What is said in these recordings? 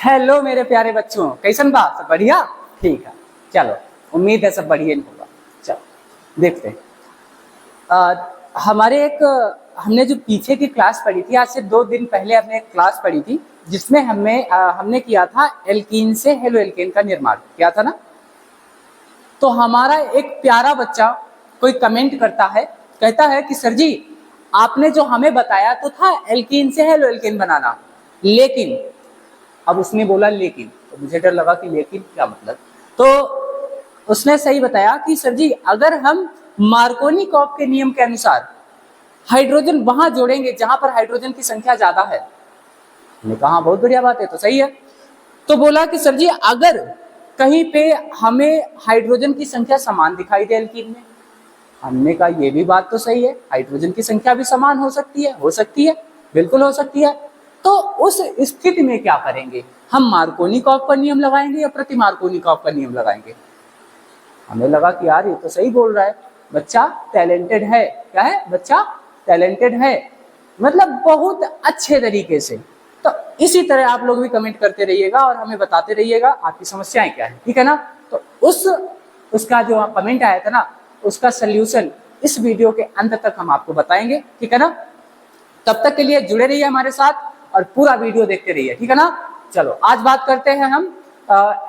Hello मेरे प्यारे बच्चों, कैसन बा? सब बढ़िया? ठीक है, चलो उम्मीद है सब बढ़िया नहीं होगा। चलो देखते हैं। हमने जो पीछे की क्लास पढ़ी थी, आज से 2 दिन पहले हमने एक क्लास पढ़ी थी जिसमें हमने किया था एल्कीन से हेलो एल्केन का निर्माण किया था ना। तो हमारा एक प्यारा बच्चा कोई कमेंट करता है, कहता है कि सर जी आपने जो हमें बताया तो था एल्कीन से हेलो एल्केन बनाना, लेकिन अब उसने बोला लेकिन, तो मुझे डर लगा कि लेकिन क्या मतलब। तो उसने सही बताया कि सर जी अगर हम मार्कोनिकॉफ के नियम के अनुसार हाइड्रोजन वहां जोड़ेंगे जहां पर हाइड्रोजन की संख्या ज्यादा है। हमने कहा बहुत बढ़िया बात है, तो सही है। तो बोला कि सर जी अगर कहीं पे हमें हाइड्रोजन की संख्या समान दिखाई दे एल्कीन में, हमने कहा ये भी बात तो सही है, हाइड्रोजन की संख्या भी समान हो सकती है, बिल्कुल हो सकती है। तो उस स्थिति में क्या करेंगे, हम मार्कोनिकॉफ का नियम लगाएंगे या प्रति मार्कोनिकॉफ का नियम लगाएंगे? हमें लगा कि यार ये तो सही बोल रहा है, बच्चा टैलेंटेड है। क्या है? बच्चा टैलेंटेड है, मतलब बहुत अच्छे तरीके से। तो इसी तरह आप लोग भी कमेंट करते रहिएगा और हमें बताते रहिएगा आपकी समस्याएं क्या है, ठीक है ना। तो उसका जो कमेंट आया था ना, उसका सल्यूशन इस वीडियो के अंत तक हम आपको बताएंगे, ठीक है ना। तब तक के लिए जुड़े रहिए हमारे साथ और पूरा वीडियो देखते रहिए, ठीक है ना। चलो आज बात करते हैं हम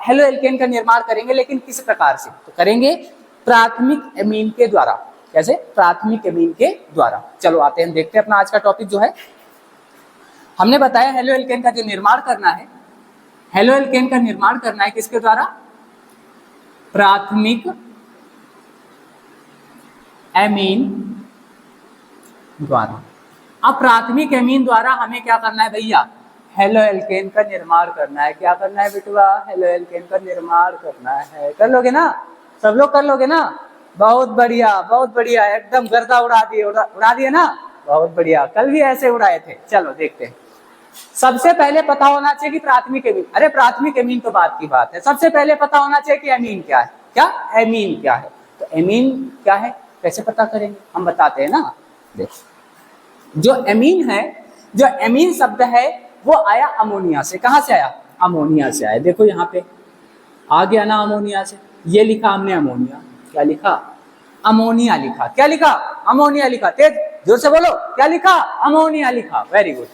हेलो एल्केन का निर्माण करेंगे, लेकिन किस प्रकार से? तो करेंगे प्राथमिक एमीन के द्वारा। कैसे? प्राथमिक एमीन के द्वारा। चलो आते हैं, देखते हैं अपना आज का टॉपिक जो है। हमने बताया हेलो एल्केन का जो निर्माण करना है, हेलो एल्केन का निर्माण करना है किसके द्वारा? प्राथमिक एमीन द्वारा। अब प्राथमिक एमीन द्वारा हमें क्या करना है भैया? हेलो एल्केन का निर्माण करना है। क्या करना है बेटुआ? हेलो एल्केन का निर्माण करना है। कर लोगे ना? सब लोग कर लोगे ना? बहुत बढ़िया, बहुत बढ़िया, एकदम गर्दा उड़ा दिए ना, बहुत बढ़िया। कल भी ऐसे उड़ाए थे। चलो देखते हैं। सबसे पहले पता होना चाहिए कि प्राथमिक एमीन, अरे प्राथमिक एमीन तो बात की बात है, सबसे पहले पता होना चाहिए कि एमीन क्या है। क्या? एमीन क्या है। तो एमीन क्या है कैसे पता करेंगे, हम बताते हैं ना। देखो जो एमीन है, जो एमीन शब्द है वो आया अमोनिया से। कहां से आया? अमोनिया से आया। देखो यहाँ पे आ गया ना अमोनिया से, ये लिखा हमने अमोनिया। क्या लिखा? अमोनिया लिखा। क्या लिखा? अमोनिया लिखा। तेज जोर से बोलो, क्या लिखा? अमोनिया लिखा। Very good.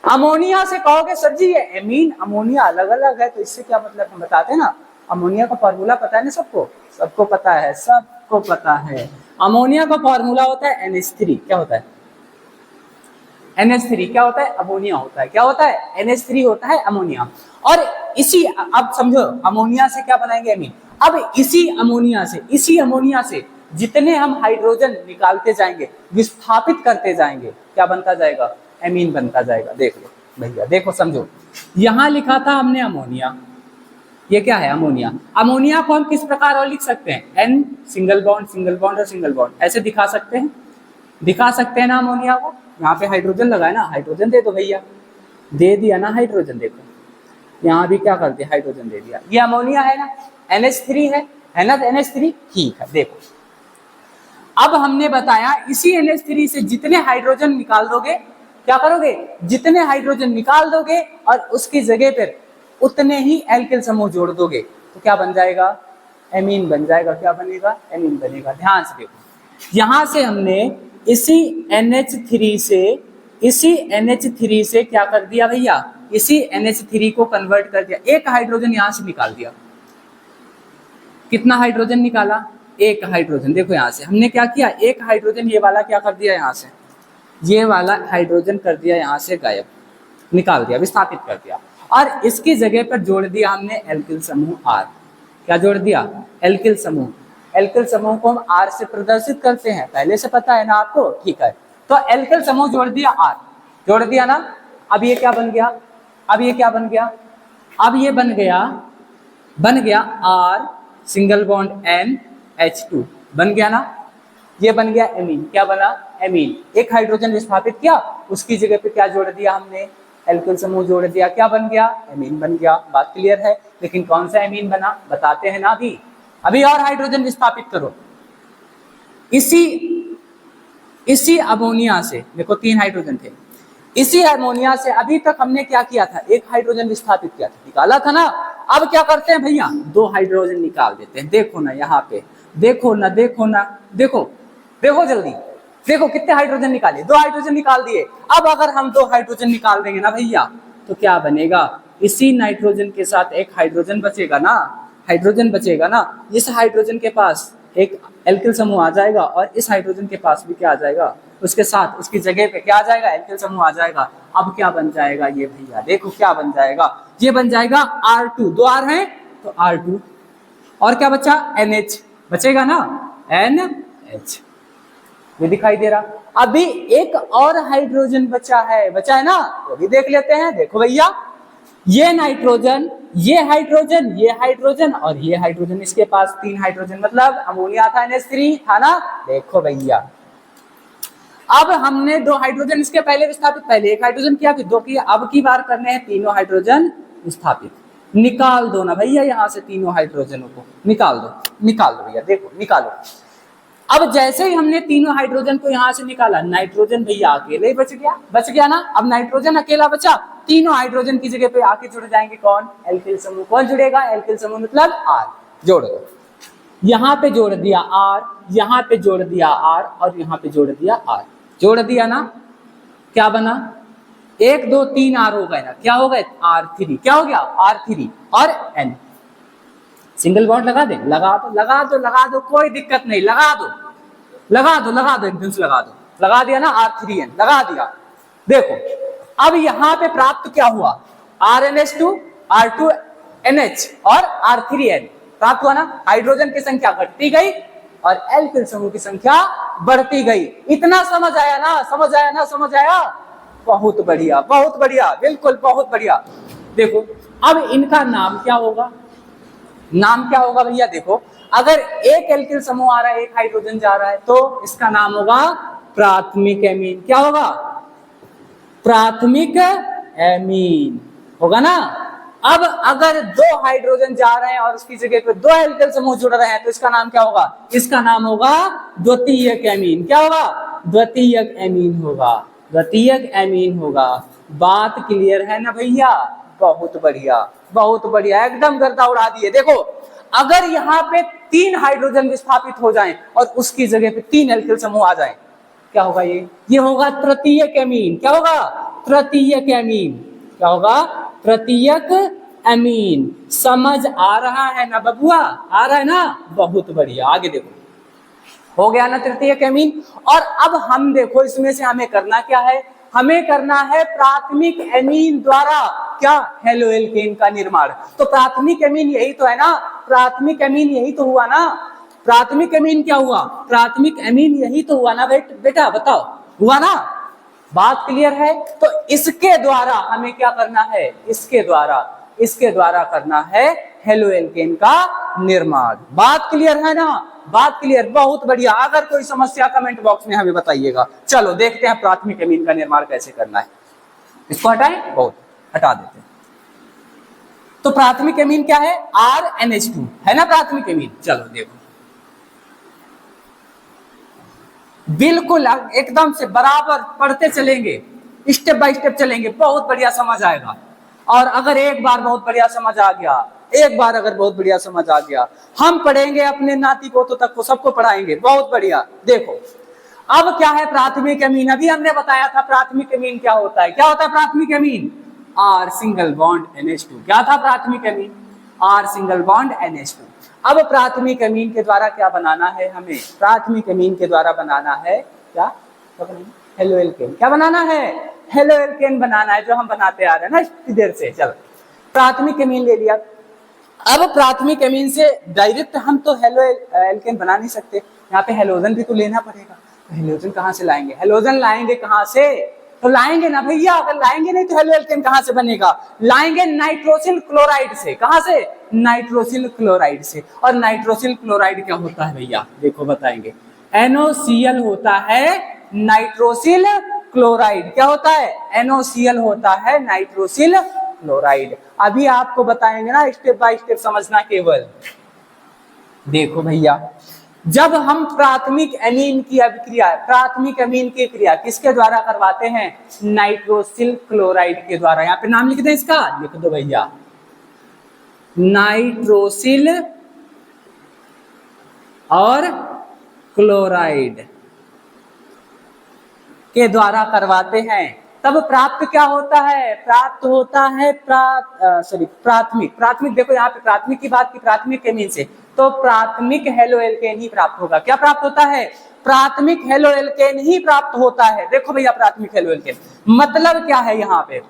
अमोनिया से कहोगे सर जी ये एमीन अमोनिया अलग अलग है, तो इससे क्या मतलब? हम बताते हैं ना, अमोनिया का फॉर्मूला पता है ना सबको? सबको पता है, सबको पता है। अमोनिया का फॉर्मूला होता है NH3। क्या होता है? NH3 क्या होता है? अमोनिया होता है। क्या होता है? NH3 होता है अमोनिया। और इसी, अब समझो अमोनिया से क्या बनाएंगे? एमीन। अब इसी अमोनिया से जितने हम हाइड्रोजन निकालते जाएंगे, विस्थापित करते जाएंगे, क्या बनता जाएगा? एमीन बनता जाएगा। देख लो भैया, देखो समझो, यहां लिखा था हमने अमोनिया, ये क्या है? अमोनिया। अमोनिया को हम किस प्रकार और लिख सकते हैं? N सिंगल बॉन्ड और सिंगल बॉन्ड, ऐसे दिखा सकते हैं ना अमोनिया को। यहाँ पे हाइड्रोजन लगा है ना, हाइड्रोजन दे दो भैया। दे दिया ना हाइड्रोजन, देखो यहाँ भी क्या कर दिया? हाइड्रोजन दे दिया। ये अमोनिया है ना, NH3 है ना, NH3। ठीक है, देखो अब हमने बताया इसी NH3 से जितने हाइड्रोजन निकाल दोगे, क्या करोगे? जितने हाइड्रोजन निकाल दोगे और उसकी जगह पर उतने ही एल्किल समूह जोड़ दोगे, तो क्या बन जाएगा? एमीन बन जाएगा। क्या बनेगा? एमीन बनेगा। ध्यान से देखो, यहां से हमने इसी NH3 से क्या कर दिया भैया? इसी NH3 को कन्वर्ट कर दिया, एक हाइड्रोजन यहां से निकाल दिया। कितना हाइड्रोजन निकाला? एक हाइड्रोजन। देखो यहां से हमने क्या किया? एक हाइड्रोजन ये वाला क्या कर दिया? यहां से ये वाला हाइड्रोजन कर दिया यहां से गायब, निकाल दिया, विस्थापित कर दिया, और इसकी जगह पर जोड़ दिया हमने एल्किल समूह R। क्या जोड़ दिया? एल्किल समूह। एल्किल समूह को हम R से प्रदर्शित करते हैं, पहले से पता है ना आपको? ठीक है, तो एल्किल समूह जोड़ दिया R, जोड़ दिया ना। अब ये क्या बन गया? अब ये बन गया R सिंगल बॉन्ड NH2 बन गया ना। ये बन गया एमीन। क्या बना? एमीन। एक हाइड्रोजन विस्थापित किया, उसकी जगह पे क्या जोड़ दिया हमने? एल्किल समूह जोड़ दिया। क्या बन गया? एमीन बन गया। बात क्लियर है? लेकिन कौन सा एमीन बना बताते हैं ना अभी और हाइड्रोजन विस्थापित करो। इसी अमोनिया से, देखो 3 हाइड्रोजन थे, इसी अमोनिया से अभी तक हमने क्या किया था, एक हाइड्रोजन विस्थापित किया था, निकाला था ना। अब क्या करते हैं भैया, 2 हाइड्रोजन निकाल देते हैं। देखो ना यहाँ पे, देखो ना, देखो ना, देखो देखो जल्दी, देखो कितने हाइड्रोजन निकाले, 2 हाइड्रोजन निकाल दिए। अब अगर हम 2 हाइड्रोजन निकाल देंगे ना भैया, तो क्या बनेगा, इसी नाइट्रोजन के साथ एक हाइड्रोजन बचेगा ना, हाइड्रोजन बचेगा ना। इस हाइड्रोजन के पास एक एल्किल समूह आ जाएगा और इस हाइड्रोजन के पास भी क्या आ जाएगा, उसके साथ उसकी जगह पे क्या आ जाएगा, एल्किल समूह आ जाएगा। अब क्या बन जाएगा ये भैया, देखो क्या बन जाएगा, ये बन जाएगा R2, 2 R हैं तो R2, और क्या बचा, NH बचेगा ना, NH, ये दिखाई दे रहा। अभी एक और हाइड्रोजन बचा है ना, वो भी देख लेते हैं। देखो भैया, ये नाइट्रोजन, ये हाइड्रोजन, ये हाइड्रोजन और ये हाइड्रोजन, इसके पास 3 हाइड्रोजन, मतलब अमोनिया था NH3 था ना। देखो भैया, अब हमने 2 हाइड्रोजन इसके पहले विस्थापित, पहले 1 हाइड्रोजन किया फिर 2 किया, अब की बार करने हैं तीनों हाइड्रोजन विस्थापित। निकाल दो ना भैया यहाँ से तीनों हाइड्रोजनों को, निकाल दो, निकाल दो भैया, देखो निकालो। अब जैसे ही हमने तीनों हाइड्रोजन को यहाँ से निकाला, नाइट्रोजन भैया अकेले ही बच गया ना। अब नाइट्रोजन अकेला बचा, तीनों हाइड्रोजन की जगह पे आके जुड़ जाएंगे कौन, एल्किल समूह। कौन जुड़ेगा, एल्किल समूह, मतलब R। जोड़ दो, यहाँ पे जोड़ दिया R, यहाँ पे जोड़ दिया R और यहाँ पे जोड़ दिया R, जोड़ दिया ना। क्या बना, 1 2 3 R हो गए ना, क्या हो गए, R3, क्या हो गया, R3 और N। सिंगल बॉन्ड लगा दे, लगा दो, लगा दो, लगा दो, कोई दिक्कत नहीं, लगा दो, लगा दो, लगा दो, एकदम से लगा दो, लगा दिया ना, R3N लगा दिया। देखो अब यहाँ पे प्राप्त क्या हुआ, RNH2, R2NH और R3N प्राप्त हुआ ना। हाइड्रोजन की संख्या घटती गई और एल्किल समूह की संख्या बढ़ती गई। इतना समझ आया ना, समझ आया ना, समझ आया, बहुत बढ़िया, बहुत बढ़िया, बिल्कुल बहुत बढ़िया। देखो अब इनका नाम क्या होगा, नाम क्या होगा भैया, देखो अगर एक एल्किल समूह आ रहा है, एक हाइड्रोजन जा रहा है, तो इसका नाम होगा प्राथमिक एमीन। क्या होगा, प्राथमिक एमीन होगा ना। अब अगर 2 हाइड्रोजन जा रहे हैं और उसकी जगह पे 2 एल्किल समूह जुड़ रहे हैं, तो इसका नाम क्या होगा, इसका नाम होगा द्वितीयक एमीन। क्या होगा, द्वितीयक एमीन होगा, द्वितीयक एमीन होगा। बात क्लियर है ना भैया, बहुत बढ़िया, बहुत बढ़िया, एकदम गर्दा उड़ा दिए। देखो अगर यहाँ पे 3 हाइड्रोजन विस्थापित हो जाएं और उसकी जगह पे 3 एल्किल समूह आ जाएं, क्या होगा, ये होगा तृतीयक एमीन। क्या होगा, तृतीयक एमीन। क्या होगा, तृतीयक एमीन। समझ आ रहा है ना बबुआ, आ रहा है ना, बहुत बढ़िया। आगे देखो, हो गया ना तृतीयक एमीन। और अब हम देखो इसमें से हमें करना क्या है, हमें करना है प्राथमिक एमीन द्वारा क्या, हेलो एल्केन का निर्माण। तो प्राथमिक एमीन यही तो है ना, प्राथमिक एमीन यही तो हुआ ना। प्राथमिक एमीन क्या हुआ, प्राथमिक एमीन यही तो हुआ ना बेटा, बताओ, हुआ ना। बात क्लियर है। तो इसके द्वारा हमें क्या करना है, इसके द्वारा करना है हेलो एल्केन का निर्माण। बात क्लियर है ना, बात क्लियर, बहुत बढ़िया। अगर कोई समस्या कमेंट बॉक्स में हमें बताइएगा। चलो देखते हैं प्राथमिक एमीन का निर्माण कैसे करना है। इसको हटाएं, बहुत हटा देते हैं। तो प्राथमिक एमीन क्या है, RNH2 है ना प्राथमिक एमीन। चलो देखो, बिल्कुल एकदम से बराबर पढ़ते चलेंगे, स्टेप बाय स्टेप चलेंगे, बहुत बढ़िया समझ आएगा। और अगर एक बार बहुत बढ़िया समझ आ गया, एक बार अगर बहुत बढ़िया समझ आ गया, हम पढ़ेंगे अपने नाती पोतों तक को, सबको पढ़ाएंगे, बहुत बढ़िया। देखो अब क्या है प्राथमिक एमीन, अभी हमने बताया था प्राथमिक एमीन क्या होता है। क्या होता है प्राथमिक amine, R single bond NH2। क्या था प्राथमिक amine, R single bond NH2। अब प्राथमिक एमीन के द्वारा क्या बनाना है हमें, प्राथमिक एमीन के द्वारा बनाना है क्या, हेलो एल्केन। क्या बनाना है, हेलो एल्केन बनाना है, जो हम बनाते आ रहे हैं ना इतनी देर से। चलो प्राथमिक एमीन ले लिया। अब प्राथमिक एमीन से डायरेक्ट हम तो हेलो एल्केन बना नहीं सकते, यहाँ पे हेलोजन भी तो लेना पड़ेगा। तो हेलोजन कहाँ से लाएंगे, हेलोजन लाएंगे कहाँ से, तो लाएंगे ना भैया, अगर लाएंगे नहीं तो हेलो एल्केन कहाँ से बनेगा, लाएंगे नाइट्रोसिल क्लोराइड से। कहाँ से, नाइट्रोसिल क्लोराइड से। और नाइट्रोसिल क्लोराइड क्या होता है भैया, देखो बताएंगे, NOCl होता है नाइट्रोसिल क्लोराइड। क्या होता है, NOCl होता है नाइट्रोसिल क्लोराइड। अभी आपको बताएंगे ना, स्टेप बाय स्टेप समझना केवल। देखो भैया जब हम प्राथमिक एमीन की अभिक्रिया, प्राथमिक एमीन की क्रिया किसके द्वारा करवाते हैं? नाइट्रोसिल क्लोराइड के द्वारा। यहाँ पे नाम लिख दे, इसका लिख दो भैया, नाइट्रोसिल और क्लोराइड के द्वारा करवाते हैं। तब प्राप्त क्या होता है? प्राप्त होता है प्राथमिक, प्राथमिक देखो यहाँ पे प्राथमिक की बात की, प्राथमिक एमीन से, तो प्राथमिक हेलो एल्केन ही प्राप्त होगा। क्या प्राप्त होता है? प्राथमिक हेलो एल्केन ही प्राप्त होता है। देखो भैया प्राथमिक हेलो एल्केन मतलब क्या है? यहाँ पे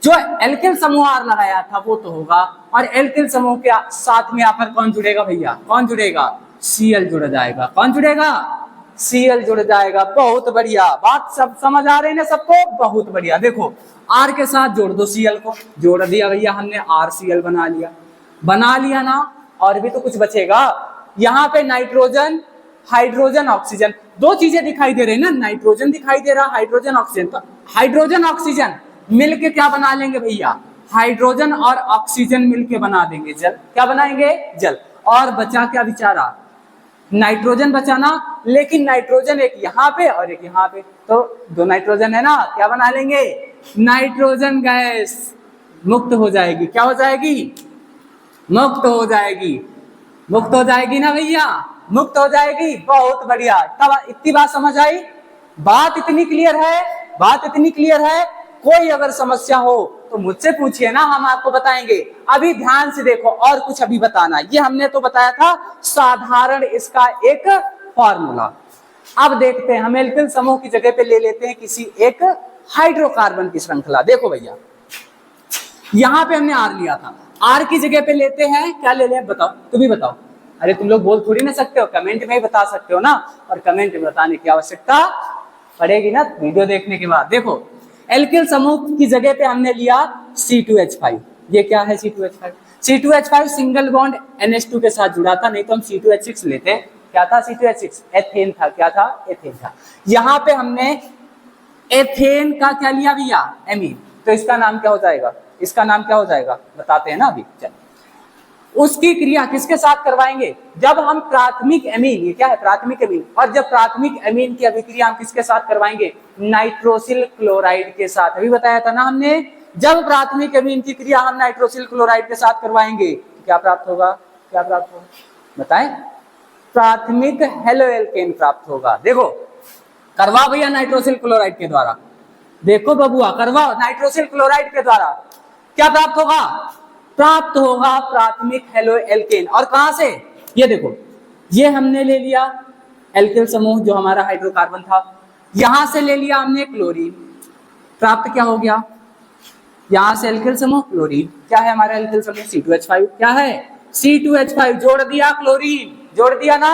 जो एल्केन समूह आर लगाया था वो तो होगा, और एल्केन समूह के साथ में आकर कौन जुड़ेगा भैया? कौन जुड़ेगा? Cl जुड़ जाएगा। कौन जुड़ेगा? Cl जुड़ जाएगा। बहुत बढ़िया, बात सब समझ आ रही है ना सबको? बहुत बढ़िया। देखो R के साथ जोड़ दो Cl को, जोड़ दिया भैया हमने, RCl बना लिया, बना लिया ना। और भी तो कुछ बचेगा। यहाँ पे नाइट्रोजन, हाइड्रोजन, ऑक्सीजन, दो चीजें दिखाई दे रही है ना, नाइट्रोजन दिखाई दे रहा, हाइड्रोजन, ऑक्सीजन। तो हाइड्रोजन ऑक्सीजन मिलके क्या बना लेंगे भैया? हाइड्रोजन और ऑक्सीजन मिलके बना देंगे जल। क्या बनाएंगे? जल। और बचा क्या बेचारा? नाइट्रोजन बचाना, लेकिन नाइट्रोजन एक यहाँ पे और एक यहाँ पे, तो दो नाइट्रोजन है ना, क्या बना लेंगे? नाइट्रोजन गैस मुक्त हो जाएगी। क्या हो जाएगी? मुक्त हो जाएगी। मुक्त हो जाएगी ना भैया? मुक्त हो जाएगी। बहुत बढ़िया। तब इतनी बात समझ आई? बात इतनी क्लियर है? बात इतनी क्लियर है? कोई अगर समस्या हो तो मुझसे पूछिए ना, हम आपको बताएंगे। अभी ध्यान से देखो, और कुछ अभी बताना। ये हमने तो बताया था साधारण इसका एक फॉर्मूला। अब देखते हैं, हम एल्किल समूह की जगह पे ले लेते हैं किसी एक हाइड्रोकार्बन की श्रृंखला। देखो भैया यहां पे हमने आर लिया था, आर की जगह पे लेते हैं, क्या ले लें? बताओ, तुम ही बताओ। अरे तुम लोग बोल थोड़ी ना सकते हो, कमेंट में ही बता सकते हो ना, और कमेंट में बताने की आवश्यकता पड़ेगी ना वीडियो देखने के बाद। देखो एल्किल समूह की जगह पे हमने लिया C2H5। ये क्या है? C2H5। C2H5 single bond NH2 के साथ जुड़ा था, नहीं तो हम C2H6 लेते। क्या था? C2H6 एथेन था। क्या था? एथेन था। यहाँ पे हमने एथेन का क्या लिया भैया? एमीन। तो इसका नाम क्या हो जाएगा? इसका नाम क्या हो जाएगा? बताते हैं ना अभी। चल, उसकी क्रिया किसके साथ करवाएंगे? जब हम प्राथमिक एमीन, ये क्या है? प्राथमिक एमीन। और जब प्राथमिक एमीन की अभिक्रिया हम किसके साथ करवाएंगे? नाइट्रोसिल क्लोराइड के साथ। अभी बताया था ना हमने, जब प्राथमिक एमीन की क्रिया हम नाइट्रोसिल क्लोराइड के साथ करवाएंगे तो क्या प्राप्त होगा? क्या प्राप्त होगा? बताएं। प्राथमिक हेलो एल्केन प्राप्त होगा। देखो करवा भैया नाइट्रोसिल क्लोराइड के द्वारा। देखो बबुआ करवाओ नाइट्रोसिल क्लोराइड के द्वारा। क्या प्राप्त होगा? प्राप्त होगा प्राथमिक हेलो एल्केन। और कहां से? ये देखो, ये हमने ले लिया एल्किल समूह जो हमारा हाइड्रोकार्बन था, यहां से ले लिया हमने क्लोरीन। प्राप्त क्या हो गया? यहां से एल्किल समूह क्लोरीन। क्या है हमारा एल्किल समूह? C2H5। क्या है? C2H5। जोड़ दिया क्लोरीन, जोड़ दिया ना,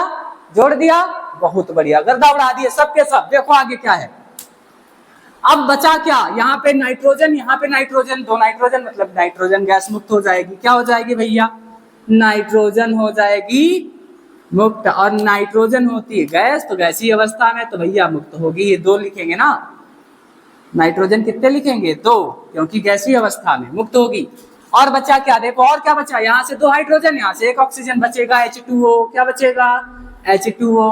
जोड़ दिया। बहुत बढ़िया, गर्दा उड़ा दिए सबके सब। देखो आगे क्या है। अब बचा क्या? यहाँ पे नाइट्रोजन, यहाँ पे नाइट्रोजन, दो नाइट्रोजन, मतलब नाइट्रोजन गैस मुक्त हो जाएगी। क्या हो जाएगी भैया? नाइट्रोजन हो जाएगी मुक्त। और नाइट्रोजन होती है गैस, तो गैसीय अवस्था में तो भैया मुक्त होगी। ये दो लिखेंगे ना, नाइट्रोजन कितने लिखेंगे? दो, क्योंकि गैसीय अवस्था में मुक्त होगी। और बचा क्या? देखो और क्या बचा? यहाँ से दो हाइड्रोजन, यहाँ से एक ऑक्सीजन बचेगा, H2O। क्या बचेगा? H2O।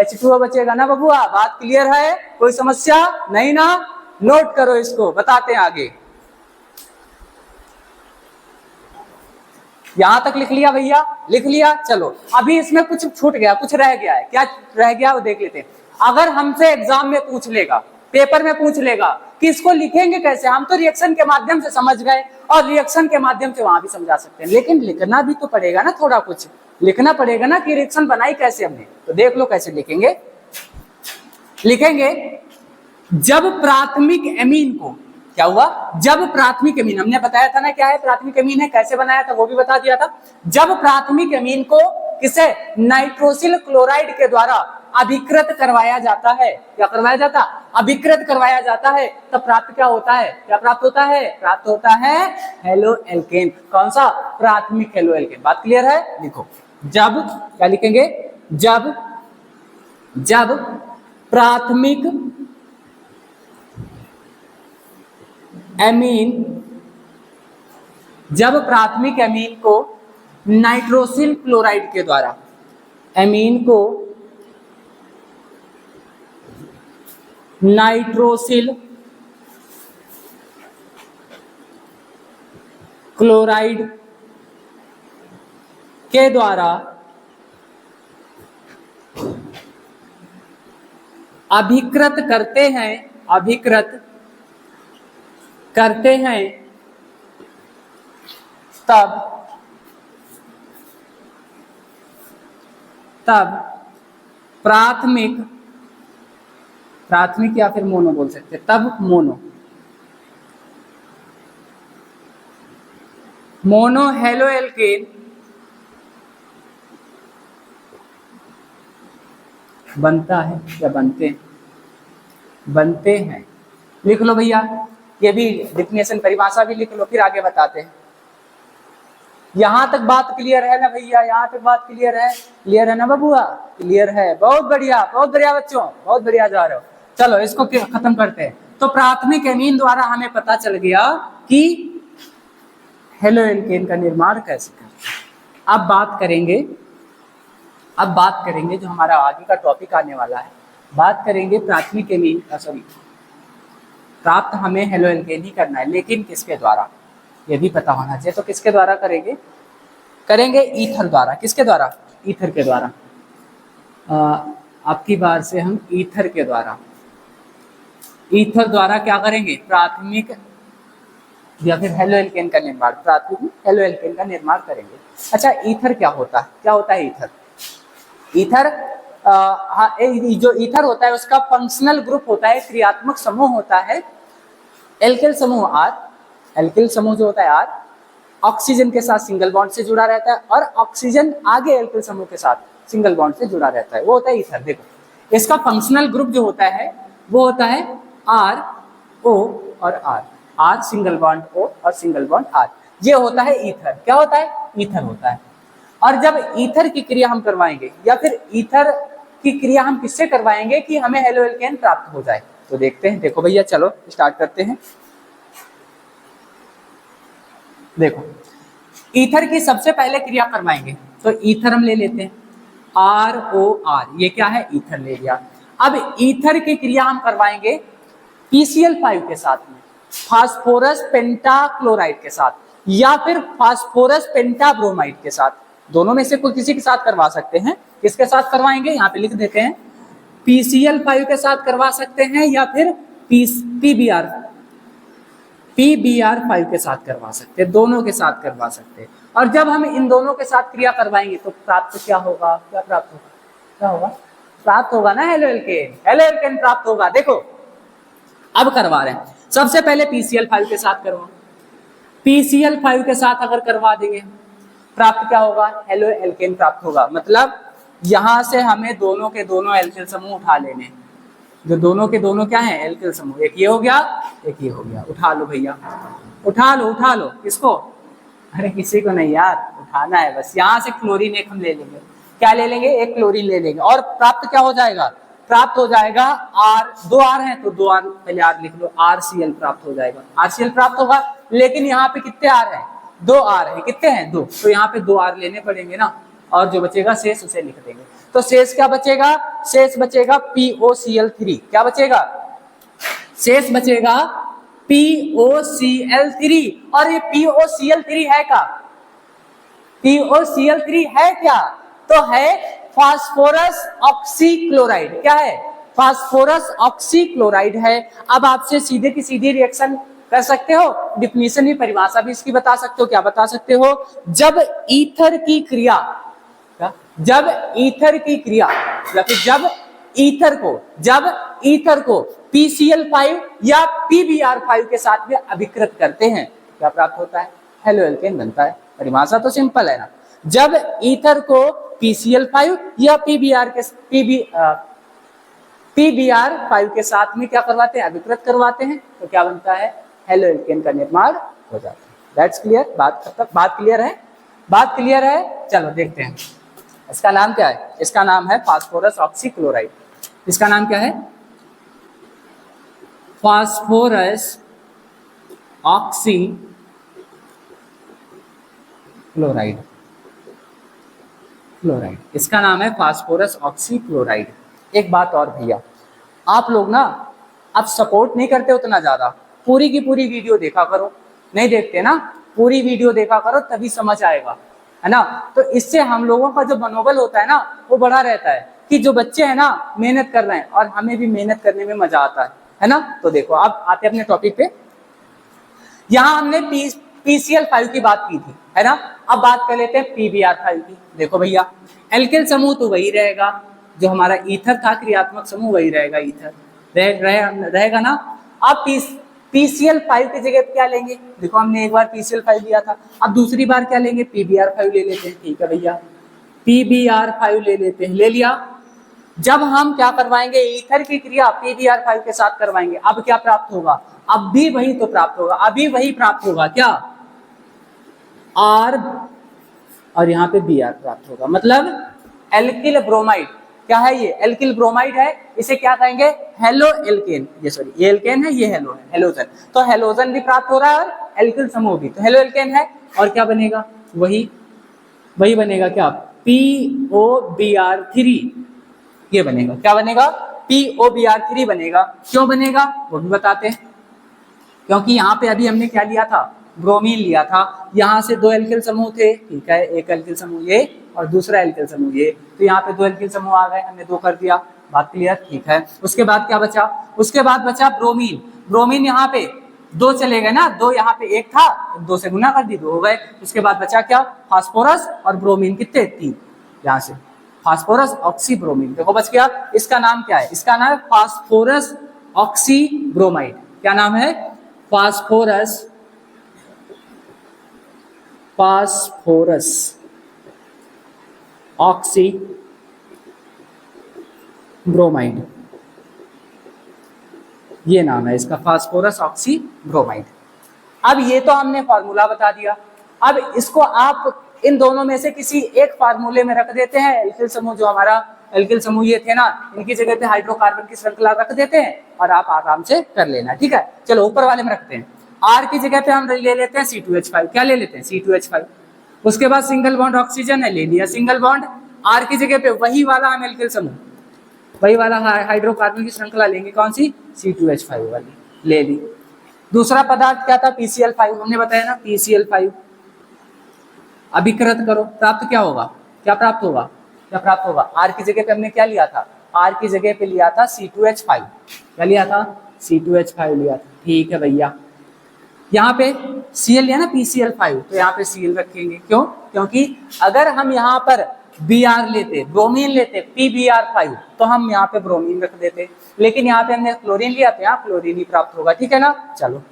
H2O बचेगा ना बबुआ? बात क्लियर है? कोई समस्या नहीं ना? नोट करो इसको, बताते हैं आगे। यहां तक लिख लिया भैया? लिख लिया। चलो अभी इसमें कुछ छूट गया, कुछ रह गया है। क्या रह गया वो देख लेते हैं। अगर हमसे एग्जाम में पूछ लेगा, पेपर में पूछ लेगा कि इसको लिखेंगे कैसे, हम तो रिएक्शन के माध्यम से समझ गए और रिएक्शन के माध्यम से वहां भी समझा सकते हैं, लेकिन लिखना भी तो पड़ेगा ना, थोड़ा कुछ लिखना पड़ेगा ना कि रिएक्शन बनाई कैसे हमने। तो देख लो कैसे लिखेंगे। लिखेंगे जब प्राथमिक एमीन को, क्या हुआ? जब प्राथमिक एमीन, हमने बताया था ना क्या है प्राथमिक एमीन है, कैसे बनाया था वो भी बता दिया था। जब प्राथमिक एमीन को किसे? नाइट्रोसिल क्लोराइड के द्वारा अभिकृत करवाया जाता है। क्या करवाया जाता? अभिकृत करवाया जाता है। तब प्राप्त क्या होता है? क्या प्राप्त होता है? प्राप्त होता है हेलो एल्केन। कौन सा? प्राथमिक हेलो एल्केन। बात क्लियर है? लिखो जब, क्या लिखेंगे? जब प्राथमिक एमीन, जब प्राथमिक एमीन को नाइट्रोसिल क्लोराइड के द्वारा, एमीन को नाइट्रोसिल क्लोराइड के द्वारा अभिकृत करते हैं, अभिकृत करते हैं, तब प्राथमिक, प्राथमिक या फिर मोनो बोल सकते हैं, तब मोनो हेलो एल्केन बनता है या बनते हैं। लिख लो भैया, ये भी डिफिनेशन परिभाषा भी लिख लो, फिर आगे बताते हैं। यहां तक बात क्लियर है ना भैया? यहां तक बात क्लियर है? क्लियर है ना बबुआ? क्लियर है, बहुत बढ़िया बच्चों, बहुत बढ़िया जा रहे हो। चलो इसको खत्म करते हैं। तो प्राथमिक एमीन द्वारा हमें पता चल गया कि हेलो एल्केन का निर्माण कैसे करते हैं। अब बात करेंगे जो हमारा आगे का टॉपिक आने वाला है, बात करेंगे प्राथमिक एमीन, प्राप्त हमें हेलो एल्केन ही करना है, लेकिन किसके द्वारा, ये भी पता होना चाहिए। तो किसके द्वारा करेंगे ईथर द्वारा। किसके द्वारा? ईथर के द्वारा। आपकी बार से हम ईथर के द्वारा, ईथर द्वारा क्या करेंगे? प्राथमिक या फिर हेलो एल्केन का निर्माण, प्राथमिक हेलो एल्केन का निर्माण करेंगे। अच्छा, ईथर क्या होता है? क्या होता है ईथर? ईथर जो ईथर होता है उसका फंक्शनल ग्रुप होता है, क्रियात्मक समूह होता है एल्किल समूह R। एल्किल समूह जो होता है R ऑक्सीजन के साथ सिंगल बॉन्ड से जुड़ा रहता है और ऑक्सीजन आगे एल्किल समूह के साथ सिंगल बॉन्ड से जुड़ा रहता है, वो होता है ईथर। देखो इसका फंक्शनल ग्रुप जो होता है वो होता है RO और R, R single bond O और सिंगल बॉन्ड R, ये होता है ईथर। क्या होता है? ईथर होता है। और जब ईथर की क्रिया हम करवाएंगे या फिर ईथर की क्रिया हम किससे करवाएंगे कि हमें हेलो एल्केन प्राप्त हो जाए, तो देखते हैं। देखो भैया, चलो स्टार्ट करते हैं। देखो ईथर की सबसे पहले क्रिया करवाएंगे, तो ईथर हम ले लेते हैं, ROR, ये क्या है? ईथर ले लिया। अब ईथर की क्रिया हम करवाएंगे PCl5 के साथ में, फास्फोरस पेंटाक्लोराइड के साथ या फिर फास्फोरस पेंटाब्रोमाइड के साथ, दोनों में से कोई किसी के साथ करवा सकते हैं। किसके साथ करवाएंगे? यहाँ पे लिख देते हैं, PCl5 के साथ करवा सकते हैं या फिर PBr5 के साथ करवा सकते हैं, दोनों के साथ करवा सकते हैं। और जब हम इन दोनों के साथ क्रिया करवाएंगे तो प्राप्त क्या होगा? क्या प्राप्त होगा? क्या होगा? प्राप्त होगा ना हेलो एल्केन, हेलो एल्केन प्राप्त होगा। देखो अब करवा रहे हैं, सबसे पहले PCl5 के साथ करवा, PCl5 के साथ अगर करवा देंगे प्राप्त क्या होगा? हेलो एल्केन प्राप्त होगा। मतलब यहां से हमें दोनों के दोनों एल्किल समूह उठा लेने, जो दोनों के दोनों क्या है? एल्किल समूह। एक ये हो गया, एक ये हो गया। उठा लो भैया, उठा लो। किसको? अरे किसी को नहीं यार, उठाना है बस। यहाँ से क्लोरीन एक हम ले लेंगे। क्या ले लेंगे? एक क्लोरीन ले लेंगे। और प्राप्त क्या हो जाएगा? प्राप्त हो जाएगा R, दो R हैं तो दो R, पहले R लिख लो, RCl प्राप्त हो जाएगा, RCl प्राप्त होगा। लेकिन यहाँ पे कितने R हैं? दो R है। कितने हैं? दो। तो यहाँ पे दो R लेने पड़ेंगे ना, और जो बचेगा शेष उसे लिख देंगे। तो शेष क्या बचेगा? शेष बचेगा POCl3। क्या बचेगा? शेष बचेगा POCl3। और ये POCl3 है क्या? POCl3 है क्या? तो है फास्फोरस ऑक्सीक्लोराइड। क्या है? फास्फोरस ऑक्सीक्लोराइड है। अब आपसे सीधे की सीधी रिएक्शन कर सकते हो, डिफिनीशन भी, परिभाषा भी इसकी बता सकते हो। क्या बता सकते हो? जब ईथर की क्रिया या फिर जब ईथर को PCl5 या PBr5 के साथ में अभिकृत करते हैं, क्या प्राप्त होता है? हेलो एल्केन बनता है। परिभाषा तो सिंपल है ना। जब ईथर को PCl5 या PBr5 के साथ में क्या करवाते हैं? अभिकृत करवाते हैं, तो क्या बनता है? हेलो एल्केन का निर्माण हो जाता है। That's clear. बात क्लियर है? बात क्लियर है। चलो देखते हैं, इसका नाम क्या है? इसका नाम है फास्फोरस ऑक्सीक्लोराइड। इसका नाम क्या है? Phosphorus oxychloride. इसका नाम है फास्फोरस ऑक्सीक्लोराइड। एक बात और भैया, आप लोग ना अब सपोर्ट नहीं करते उतना ज्यादा, पूरी की पूरी वीडियो देखा करो, नहीं देखते ना, पूरी वीडियो देखा करो तभी समझ आएगा, है ना। तो इससे हम लोगों का जो मनोबल होता है ना वो बड़ा रहता है कि जो बच्चे हैं ना मेहनत कर रहे हैं और हमें भी मेहनत करने में मजा आता है ना। तो देखो अब आते हैं अपने टॉपिक पे। यहाँ हमने PCl5 की बात की थी, है ना। अब बात कर लेते हैं PBr5 की। देखो भैया एल्किल समूह तो वही रहेगा, जो हमारा ईथर था क्रियात्मक समूह वही रहेगा, ईथर रहेगा ना। अब PCl5 की जगह क्या लेंगे, देखो हमने एक बार PCl5 लिया था, अब दूसरी बार क्या लेंगे, PBr5 ले लेते हैं। ठीक है भैया, PBr5 ले लेते हैं, ले लिया। जब हम क्या करवाएंगे, ईथर की क्रिया PBr5 के साथ करवाएंगे, अब क्या प्राप्त होगा, अब भी वही तो प्राप्त होगा, अभी वही प्राप्त होगा, क्या R और यहाँ पे Br प्राप्त होगा, मतलब एल्किल ब्रोमाइड। क्या है ये, एल्किल ब्रोमाइड है, इसे क्या कहेंगे, हेलो एल्केन, ये सॉरी ये एल्केन है, ये हेलो है, हेलोजन। तो हेलोजन भी प्राप्त हो रहा है और एल्किल समूह भी, तो हेलो एल्केन है। और क्या बनेगा, वही बनेगा, क्या POBr3, ये बनेगा, क्या बनेगा, POBr3 बनेगा। क्यों बनेगा वो भी बताते हैं, क्योंकि यहाँ पे अभी हमने क्या लिया था, ब्रोमीन लिया था, यहाँ से दो एल्किल समूह थे, ठीक है, एक एल्किल समूह ये और दूसरा एल्किल समूह ये, तो यहाँ पे दो एल्किल समूह आ गए, हमने दो कर दिया, बात क्लियर, ठीक है। उसके बाद क्या बचा, उसके बाद बचा ब्रोमीन। ब्रोमीन यहाँ पे दो चले गए ना, दो यहाँ पे एक था, दो से गुना कर दी, दो हो गए। उसके बाद बचा क्या, फास्फोरस और ब्रोमीन, कितने, तीन, यहाँ से फास्फोरस ऑक्सी ब्रोमीन, देखो बच गया। इसका नाम क्या है, इसका नाम है फास्फोरस ऑक्सी ब्रोमाइड। क्या नाम है, फास्फोरस ऑक्सी ब्रोमाइड, ये नाम है इसका, फास्फोरस ऑक्सी ब्रोमाइड। अब ये तो हमने फॉर्मूला बता दिया, अब इसको आप इन दोनों में से किसी एक फार्मूले में रख देते हैं। एल्किल समूह, जो हमारा एल्किल समूह ये थे ना, इनकी जगह पे हाइड्रोकार्बन की श्रृंखला रख देते हैं और आप आराम से कर लेना, ठीक है। चलो ऊपर वाले में रखते हैं, R की जगह पे हम ले लेते हैं C2H5, क्या ले लेते हैं, C2H5। उसके बाद सिंगल बॉन्ड ऑक्सीजन है, ले लिया सिंगल बॉन्ड। R की जगह पे वही वाला हम एल्किल समूह, वही वाला हाइड्रोकार्बन की श्रृंखला लेंगे, कौन सी, C2H5 वाली, ले ली। दूसरा पदार्थ क्या था, PCl5, हमने बताया ना, PCl5 अभिकृत करो, प्राप्त क्या होगा, क्या प्राप्त होगा, क्या प्राप्त होगा, R की जगह पे हमने क्या लिया था, R की जगह पे लिया था C2H5, क्या लिया था, C2H5 लिया था, ठीक है भैया। यहाँ पे Cl लिया ना, PCl5, तो यहाँ पे Cl रखेंगे, क्यों, क्योंकि अगर हम यहाँ पर Br लेते, ब्रोमीन लेते, PBr5, तो हम यहाँ पे ब्रोमीन रख देते, लेकिन यहाँ पे हमने क्लोरीन लिया, तो यहाँ क्लोरीन ही प्राप्त होगा, ठीक है ना। चलो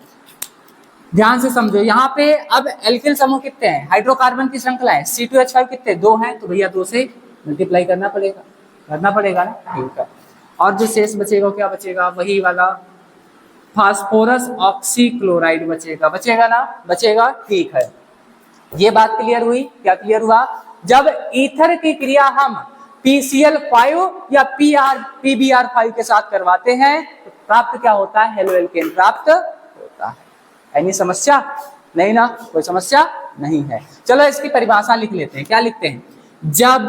ध्यान से समझो, यहाँ पे अब एल्किल समूह कितने हैं, हाइड्रोकार्बन की श्रृंखला है, C2H5 कितने, दो हैं, तो भैया दो से मल्टीप्लाई करना पड़ेगा ना, ठीक है। और जो शेष बचेगा, क्या बचेगा, वही वाला फास्फोरस ऑक्सीक्लोराइड बचेगा ना, बचेगा, ठीक है। ये बात क्लियर हुई, क्या क्लियर हुआ, जब ईथर की क्रिया हम PCl5 या PBr5 के साथ करवाते हैं तो प्राप्त क्या होता है, हेलो एल्केन प्राप्त होता है। एनी समस्या नहीं ना, कोई समस्या नहीं है। चलो इसकी परिभाषा लिख लेते हैं, क्या लिखते हैं, जब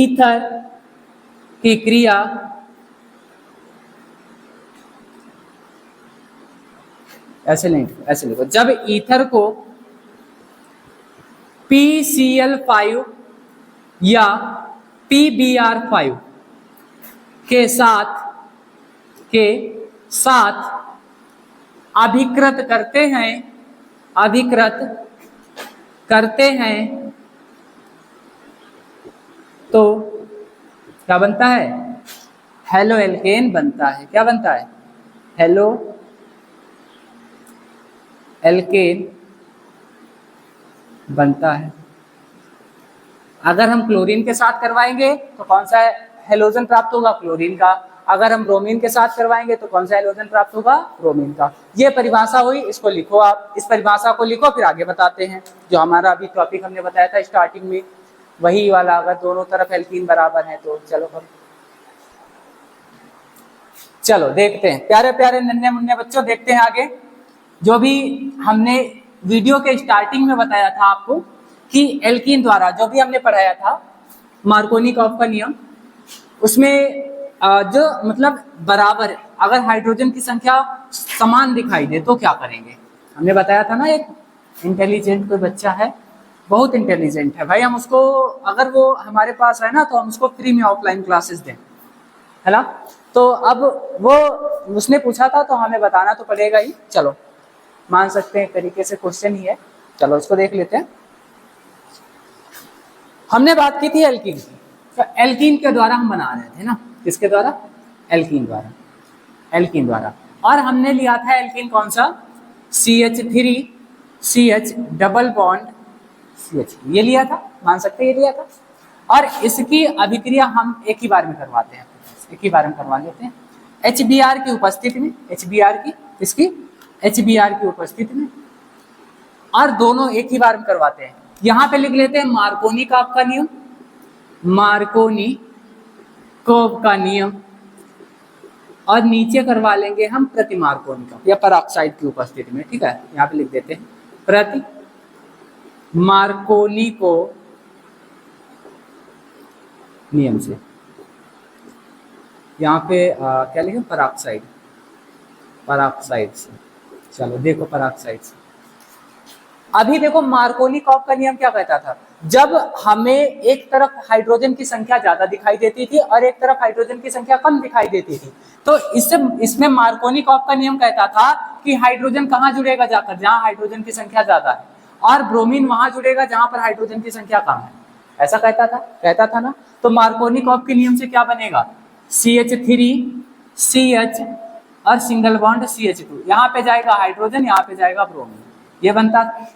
ईथर की क्रिया ऐसे लिखो, जब ईथर को PCl5 या PBr5 के साथ अभिकृत करते हैं तो क्या बनता है, हेलो एल्केन बनता है। क्या बनता है, हेलो एल्केन बनता है। अगर हम क्लोरीन के साथ करवाएंगे तो कौन सा हेलोजन प्राप्त होगा, क्लोरीन का। अगर हम ब्रोमीन के साथ करवाएंगे तो कौन सा हेलोजन प्राप्त होगा, ब्रोमीन का। ये परिभाषा हुई, इसको लिखो आप, इस परिभाषा को लिखो, फिर आगे बताते हैं। जो हमारा अभी टॉपिक हमने बताया था स्टार्टिंग में, वही वाला, अगर दोनों तरफ एल्कीन बराबर है तो चलो देखते हैं। प्यारे प्यारे नन्हे मुन्ने बच्चों, देखते हैं आगे। जो भी हमने वीडियो के स्टार्टिंग में बताया था आपको कि एल्कीन द्वारा, जो भी हमने पढ़ाया था मार्कोनिकॉफ का नियम, उसमें जो मतलब बराबर, अगर हाइड्रोजन की संख्या समान दिखाई दे तो क्या करेंगे। हमने बताया था ना, एक इंटेलिजेंट कोई बच्चा है, बहुत इंटेलिजेंट है भाई, हम उसको, अगर वो हमारे पास है ना तो हम उसको फ्री में ऑफलाइन क्लासेस दें, है ना। तो अब वो उसने पूछा था तो हमें बताना तो पड़ेगा ही, चलो मान सकते हैं एक तरीके से क्वेश्चन ही है, चलो उसको देख लेते हैं। हमने बात की थी एल्कीन की, तो एल्कीन के द्वारा हम बना रहे थे ना, किसके द्वारा, एल्कीन द्वारा, एल्कीन द्वारा। और हमने लिया था एल्कीन कौन सा, CH3 CH double bond CH, ये लिया था, मान सकते हैं ये लिया था। और इसकी अभिक्रिया हम एक ही बार में करवाते हैं, एक ही बार में करवा लेते हैं, HBr की उपस्थिति में, HBr की, इसकी HBr की उपस्थिति में, और दोनों एक ही बार में करवाते हैं। यहां पे लिख लेते हैं मार्कोनिकॉफ का नियम, मार्कोनिकॉफ का नियम, और नीचे करवा लेंगे हम प्रति मार्कोनिकॉफ या परऑक्साइड की उपस्थिति में, ठीक है। यहाँ पे लिख देते हैं प्रति मार्कोनिको नियम से, यहाँ पे क्या लिखे, परऑक्साइड, परऑक्साइड से, चलो देखो परऑक्साइड से। अभी देखो मार्कोनिकॉफ का नियम क्या कहता था, जब हमें एक तरफ हाइड्रोजन की संख्या ज्यादा दिखाई देती थी और एक तरफ हाइड्रोजन की संख्या कम दिखाई देती थी, तो इसमें मार्कोनिकॉफ का नियम कहता था कि हाइड्रोजन कहाँ जुड़ेगा जाकर, जहां हाइड्रोजन की संख्या ज्यादा है, और ब्रोमीन वहां जुड़ेगा जहां पर हाइड्रोजन की संख्या कम है, ऐसा कहता था ना। तो मार्कोनिकॉफ के नियम से क्या बनेगा, CH3 CH और सिंगल बॉन्ड CH2, यहाँ पे जाएगा हाइड्रोजन, यहाँ पे जाएगा ब्रोमीन, ये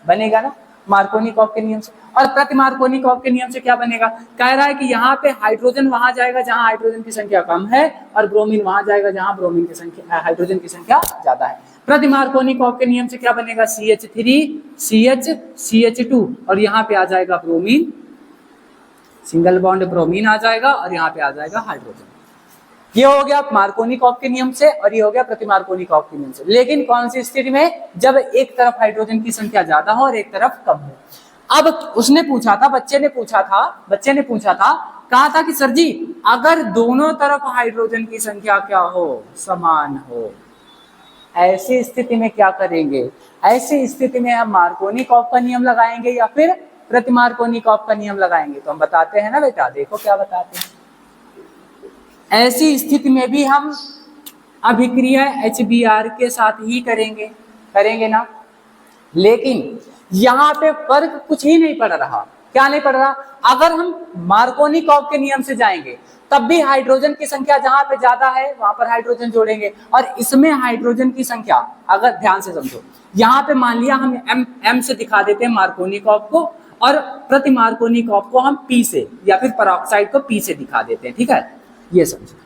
बनेगा ना मार्कोनिकॉफ के नियम से। और प्रति मार्कोनिकॉफ के नियम से क्या बनेगा, कह रहा है कि यहाँ पे हाइड्रोजन वहां जाएगा जहां हाइड्रोजन की संख्या कम है, और ब्रोमीन वहां जाएगा जहां ब्रोमीन की संख्या, हाइड्रोजन की संख्या ज्यादा है। प्रति मार्कोनिकॉफ के नियम से क्या बनेगा, CH3 CH CH2, और यहाँ पे आ जाएगा ब्रोमीन, सिंगल बॉन्ड ब्रोमीन आ जाएगा, और यहाँ पे आ जाएगा हाइड्रोजन। ये हो गया मार्कोनिकॉफ के नियम से, और ये हो गया प्रति मार्कोनिकॉफ के नियम से। लेकिन कौन सी स्थिति में, जब एक तरफ हाइड्रोजन की संख्या ज्यादा हो और एक तरफ कम हो। अब उसने पूछा था, बच्चे ने पूछा था, कहा था कि सर जी अगर दोनों तरफ हाइड्रोजन की संख्या क्या हो, समान हो, ऐसी स्थिति में क्या करेंगे। ऐसी स्थिति में हम मार्कोनिकॉफ का नियम लगाएंगे या फिर प्रति मार्कोनिकॉफ का नियम लगाएंगे। तो हम बताते हैं ना बेटा, देखो क्या बताते हैं। ऐसी स्थिति में भी हम अभिक्रिया HBr के साथ ही करेंगे ना। लेकिन यहाँ पे फर्क कुछ ही नहीं पड़ रहा। क्या नहीं पड़ रहा, अगर हम मार्कोनिकॉफ के नियम से जाएंगे तब भी हाइड्रोजन की संख्या जहां पे ज्यादा है वहां पर हाइड्रोजन जोड़ेंगे, और इसमें हाइड्रोजन की संख्या, अगर ध्यान से समझो, यहाँ पे मान लिया हम M से दिखा देते हैं मार्कोनिकॉफ को, और प्रति मार्कोनिकॉफ को हम P से, या फिर पेरोक्साइड को P से दिखा देते हैं, ठीक है। ये समझो,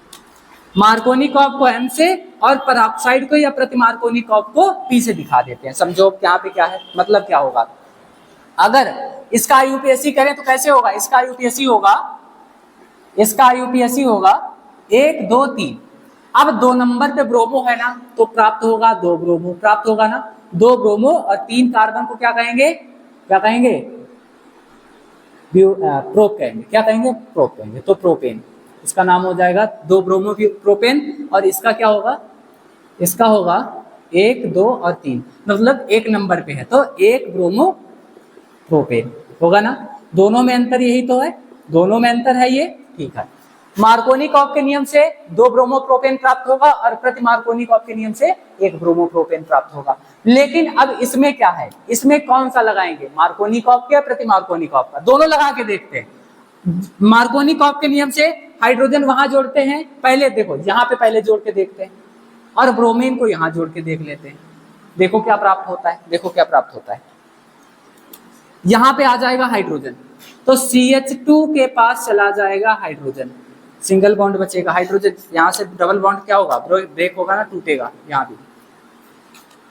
मार्कोनिकॉफ को M से और पेरोक्साइड को या प्रति मार्कोनिकॉफ को P से दिखा देते हैं। समझो यहाँ पे क्या है, मतलब क्या होगा। अगर इसका IUPAC करें तो कैसे होगा, इसका IUPAC होगा 1 2 3। अब 2 नंबर पे ब्रोमो है ना, तो प्राप्त होगा 2 ब्रोमो, प्राप्त होगा ना 2 ब्रोमो, और 3 कार्बन को क्या कहेंगे, प्रोप कहेंगे, क्या कहेंगे, प्रोप कहेंगे। तो प्रोपेन, इसका नाम हो जाएगा 2 ब्रोमो प्रोपेन, और इसका क्या होगा, इसका होगा 1 2 और 3, मतलब 1 नंबर पे है तो 1 ब्रोमो प्रोपेन होगा ना। दोनों में अंतर यही तो है, दोनों में अंतर है ये, ठीक है। मार्कोनिकॉफ के नियम से 2 ब्रोमो प्रोपेन प्राप्त होगा, और प्रति मार्कोनिकॉफ के नियम से 1 ब्रोमो प्रोपेन प्राप्त होगा। लेकिन अब इसमें क्या है, इसमें कौन सा लगाएंगे, मार्कोनिकॉफ के या प्रति मार्कोनिकॉफ का, दोनों लगा के देखते हैं। मार्कोनिकॉफ के नियम से हाइड्रोजन वहां जोड़ते हैं, पहले देखो यहाँ पे पहले जोड़ के देखते हैं, और ब्रोमीन को यहाँ जोड़ के देख लेते हैं, देखो क्या प्राप्त होता है, देखो क्या प्राप्त होता है। यहाँ पे आ जाएगा हाइड्रोजन, तो CH2 के पास चला जाएगा हाइड्रोजन, सिंगल बॉन्ड बचेगा, हाइड्रोजन यहाँ से डबल बॉन्ड क्या होगा, ब्रेक होगा ना, टूटेगा यहाँ भी।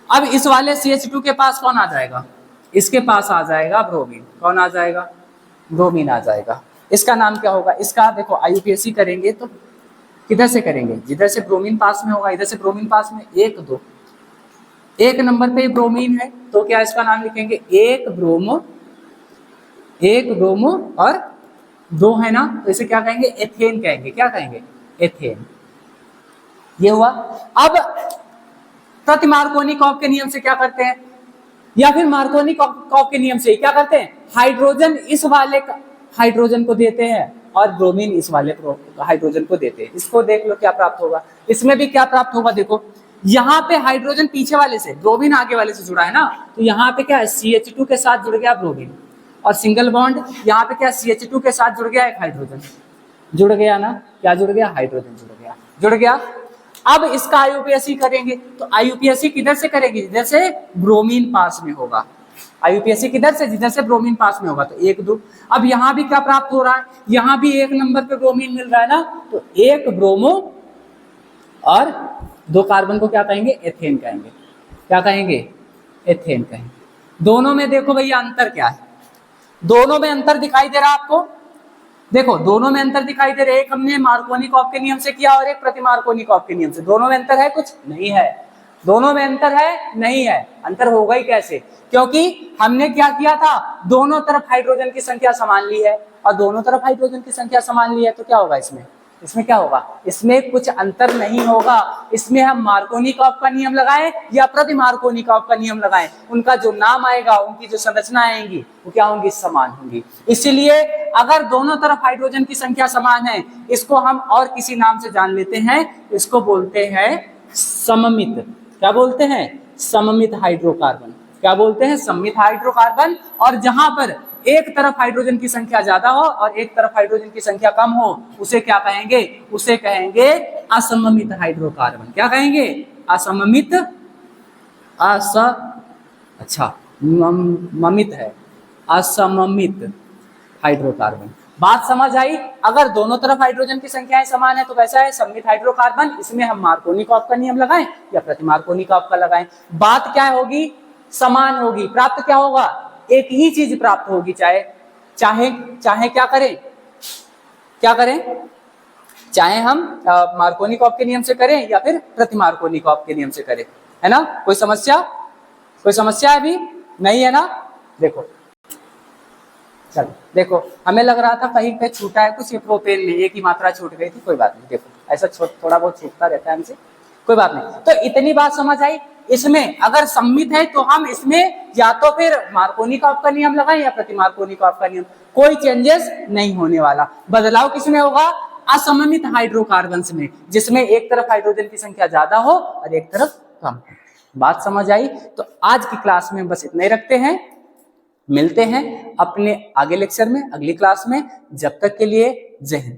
अब इस वाले CH2 के पास कौन आ जाएगा, इसके पास आ जाएगा ब्रोमीन, कौन आ जाएगा, ब्रोमीन आ जाएगा। इसका नाम क्या होगा, इसका देखो IUPAC करेंगे तो किधर से करेंगे, जिधर से ब्रोमीन पास में होगा, इधर से ब्रोमीन पास में 1 2, 1 नंबर पे ब्रोमीन है तो क्या इसका नाम लिखेंगे, 1 ब्रोमो और दो है ना, तो इसे क्या कहेंगे, एथेन कहेंगे। क्या कहेंगे, एथेन। ये हुआ। अब प्रति मार्कोनिकॉफ के नियम से क्या करते हैं, या फिर मार्कोनिकॉफ के नियम से क्या करते हैं, हाइड्रोजन इस वाले हाइड्रोजन को देते हैं और ब्रोमीन इस वाले हाइड्रोजन को देते हैं। इसको देख लो क्या प्राप्त होगा, इसमें भी क्या प्राप्त होगा, देखो यहाँ पे हाइड्रोजन पीछे वाले से, ब्रोमीन आगे वाले से जुड़ा है ना, तो यहाँ पे क्या है, CH2 के साथ जुड़ गया ब्रोमीन, और सिंगल बॉन्ड यहाँ पे क्या, CH2 के साथ जुड़ गया एक हाइड्रोजन, जुड़ गया ना, क्या जुड़ गया, हाइड्रोजन जुड़ गया। अब इसका IUPAC करेंगे, तो IUPAC किधर से करेंगे, जिधर से ब्रोमीन पास में होगा। IUPAC किधर से, जिधर से ब्रोमीन पास में होगा, तो 1 2। अब यहाँ भी क्या प्राप्त हो रहा है, यहाँ भी 1 नंबर पे ब्रोमीन मिल रहा है ना, तो 1 ब्रोमो और 2 कार्बन को क्या कहेंगे, एथेन कहेंगे। क्या कहेंगे, एथेन कहेंगे। दोनों में देखो भैया अंतर क्या है, दोनों में अंतर दिखाई दे रहा है आपको, देखो दोनों में अंतर दिखाई दे रहा है। एक हमने मार्कोनिकॉफ के नियम से किया और एक प्रति मार्कोनिकॉफ के नियम से। दोनों में अंतर है, कुछ नहीं है, दोनों में अंतर है, नहीं है। अंतर होगा ही कैसे, क्योंकि हमने क्या किया था, दोनों तरफ हाइड्रोजन की संख्या समान ली है, और दोनों तरफ हाइड्रोजन की संख्या समान ली है, तो क्या होगा इसमें क्या होगा, इसमें कुछ अंतर नहीं होगा। इसमें हम मार्कोनिकॉफ का नियम लगाएं या प्रति मार्कोनिकॉफ का नियम लगाएं, उनका जो नाम आएगा, उनकी जो संरचना आएंगी, वो क्या होंगी, समान होंगी। इसलिए अगर दोनों तरफ हाइड्रोजन की संख्या समान है, इसको हम और किसी नाम से जान लेते हैं, इसको बोलते हैं सममित। क्या बोलते हैं, सममित हाइड्रोकार्बन। क्या बोलते हैं, सममित हाइड्रोकार्बन। और जहां पर एक तरफ हाइड्रोजन की संख्या ज्यादा हो और एक तरफ हाइड्रोजन की संख्या कम हो, उसे क्या कहेंगे, उसे कहेंगे असममित हाइड्रोकार्बन। क्या कहेंगे, असममित, ममित है, असममित हाइड्रोकार्बन। बात समझ आई। अगर दोनों तरफ हाइड्रोजन की संख्याएं समान है तो कैसा है, सममित हाइड्रोकार्बन। इसमें हम मार्कोनिकॉफ का नियम लगाएं या प्रति मार्कोनिकॉफ का लगाएं, बात क्या होगी, समान होगी। प्राप्त क्या होगा, एक ही चीज प्राप्त होगी, चाहे क्या करें, चाहे हम मार्कोनिकॉफ के नियम से करें या फिर प्रति मार्कोनिकॉफ के नियम से करें, है ना। कोई समस्या है अभी नहीं है ना। देखो चलो, देखो हमें लग रहा था कहीं पे छूटा है कुछ, ये प्रोपेन में एक ही मात्रा छूट गई थी, कोई बात नहीं। देखो ऐसा थोड़ा बहुत छूटता रहता है हमसे, कोई बात नहीं। तो इतनी बात समझ आई। इसमें अगर सममित है तो हम इसमें या तो फिर मार्कोनिकॉफ का नियम लगाएं या प्रति मार्कोनिकॉफ का नियम, कोई चेंजेस नहीं होने वाला। बदलाव किसमें होगा, असममित हाइड्रोकार्बन्स में, जिसमें एक तरफ हाइड्रोजन की संख्या ज्यादा हो और एक तरफ कम हो। बात समझ आई। तो आज की क्लास में बस इतना ही रखते हैं, मिलते हैं अपने आगे लेक्चर में, अगली क्लास में। जब तक के लिए जय हिंद।